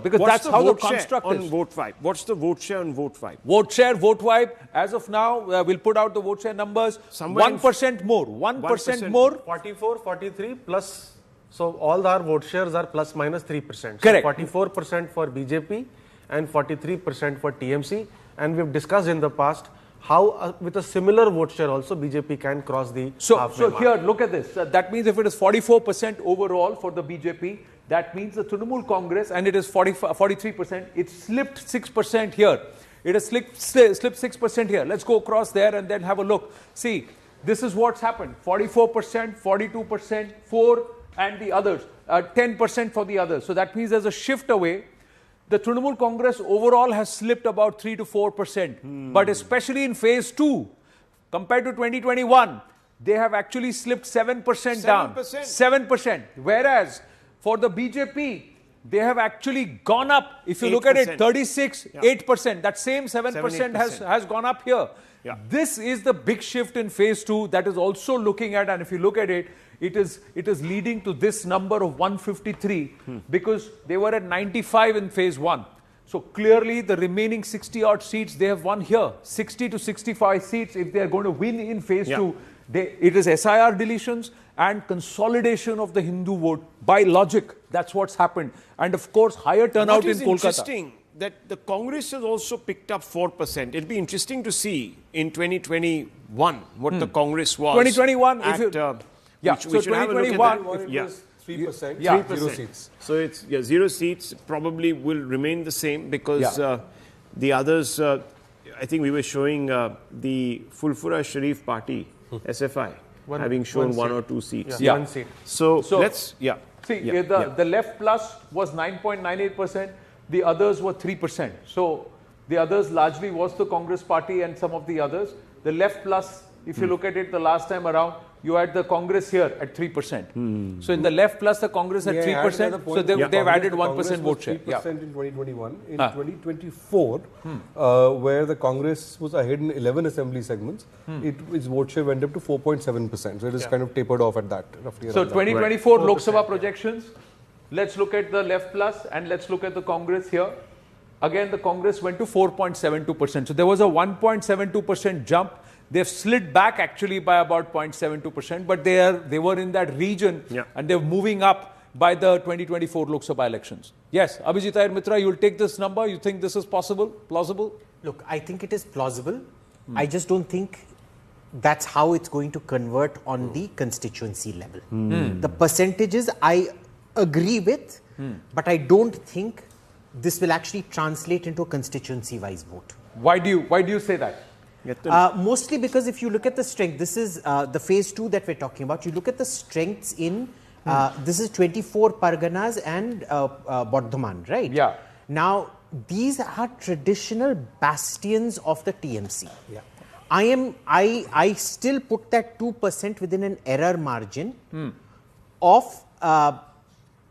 Because What's that's the how the vote share construct on is. vote vibe? What's the vote share on vote vibe? Vote share, vote vibe. As of now, we'll put out the vote share numbers. Somewhere 1% more. 1% more. 44, 43 plus. So all our vote shares are plus minus 3%. Correct. So 44% for BJP and 43% for TMC. And we've discussed in the past how with a similar vote share also BJP can cross the halfway mark. Here, look at this. That means if it is 44% overall for the BJP, that means the Trinamool Congress, and it is 43%, it slipped 6% here. It has slipped 6% here. Let's go across there and then have a look. See, this is what's happened. 44%, 42%, 4% and the others. 10% for the others. So that means there's a shift away. The Trinamool Congress overall has slipped about 3 to 4%. But especially in phase 2, compared to 2021, they have actually slipped 7% down. 7%. Whereas for the BJP, they have actually gone up. If you look at it, 36, 8%. That same 7% has gone up here. Yeah. This is the big shift in phase 2 that is also looking at, and if you look at it, it is leading to this number of 153 because they were at 95 in phase 1. So clearly the remaining 60 odd seats they have won here. 60 to 65 seats if they are going to win in phase 2. It is SIR deletions and consolidation of the Hindu vote. By logic, that's what's happened. And of course, higher turnout in Kolkata. What is interesting that the Congress has also picked up 4%. It'll be interesting to see in 2021 what the Congress was. 2021, at, if you... so 2021, it was 3%, 0 seats. So it's 0 seats probably will remain the same because the others, I think we were showing the Fulfura Sharif party, SFI, having shown 1 or 2 seats. One seat. So let's, See, the left plus was 9.98%, the others were 3%. So the others largely was the Congress party and some of the others. The left plus, if you look at it the last time around, you had the Congress here at 3%. So in the left plus the Congress at 3%. So they've added 1% vote share. 3% in 2021. In 2024, where the Congress was ahead in 11 assembly segments, its vote share went up to 4.7%. So it is kind of tapered off at that, roughly. So 2024 Lok Sabha projections. Let's look at the left plus and let's look at the Congress here. Again, the Congress went to 4.72%. So there was a 1.72% jump. They've slid back actually by about 0.72%, but they were in that region and they're moving up by the 2024 Lok Sabha elections. Yes, Abhijit Iyer Mitra, you'll take this number. You think this is plausible? Look, I think it is plausible. I just don't think that's how it's going to convert on the constituency level. The percentages I agree with, but I don't think this will actually translate into a constituency-wise vote. Why do you say that? Mostly because if you look at the strength, this is the phase 2 that we're talking about. You look at the strengths in, this is 24 Parganas and Bardhaman, right? Yeah. Now, these are traditional bastions of the TMC. Yeah. I still put that 2% within an error margin of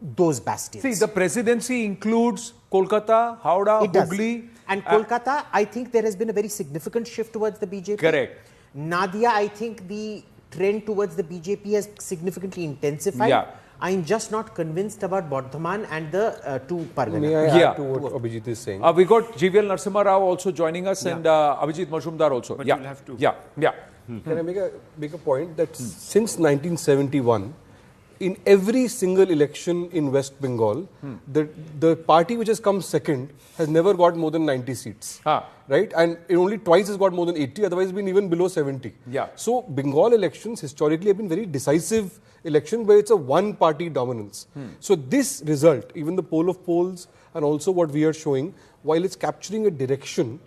those bastions. See, the presidency includes Kolkata, Howrah, Hooghly. And Kolkata, I think there has been a very significant shift towards the BJP. Correct. Nadia, I think the trend towards the BJP has significantly intensified. Yeah. I'm just not convinced about Bardhaman and the 2 Parganas. May I add to what Abhijit is saying? We got GVL Narasimha Rao also joining us and Abhijit Majumdar also. But you'll have to. Can I make a point that since 1971, in every single election in West Bengal, the party which has come second has never got more than 90 seats. Right? And it only twice has got more than 80, otherwise it's been even below 70. Yeah. So Bengal elections historically have been very decisive elections where it's a one-party dominance. So this result, even the poll of polls and also what we are showing, while it's capturing a direction,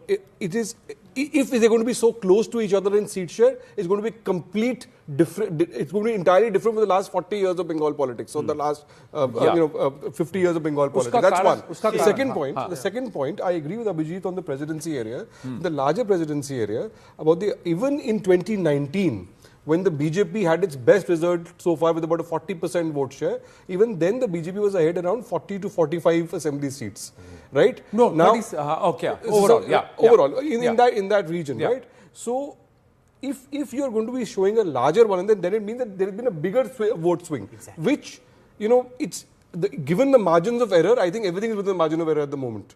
it is... If they're going to be so close to each other in seat share, it's going to be different. It's going to be entirely different for the last 40 years of Bengal politics. So the last 50 years of Bengal politics. That's one. The second point, I agree with Abhijit on the presidency area. The larger presidency area, even in 2019, when the BJP had its best result so far with about a 40% vote share, even then the BJP was ahead around 40 to 45 assembly seats, right? No, now, overall, in that region, right? So, if you are going to be showing a larger one, then it means that there has been a bigger vote swing, which, given the margins of error, I think everything is within the margin of error at the moment.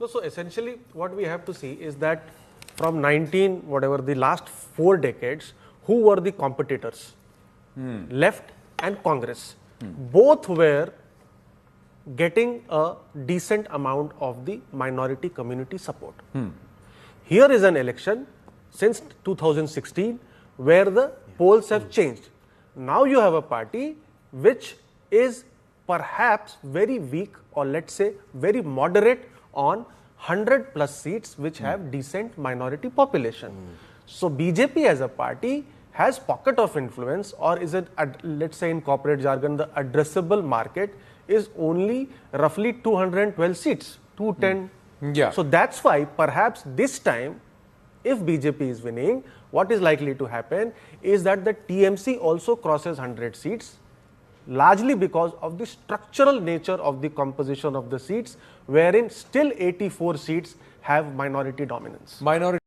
No, so essentially what we have to see is that from the last 4 decades, who were the competitors? Left and Congress. Both were getting a decent amount of the minority community support. Here is an election since 2016 where the polls have changed. Now you have a party which is perhaps very weak, or let's say very moderate on 100 plus seats which have decent minority population. So BJP as a party has pocket of influence, or is it, let's say in corporate jargon, the addressable market is only roughly 212 seats, 210. Yeah. So that's why perhaps this time, if BJP is winning, what is likely to happen is that the TMC also crosses 100 seats, largely because of the structural nature of the composition of the seats, wherein still 84 seats have minority dominance. Minority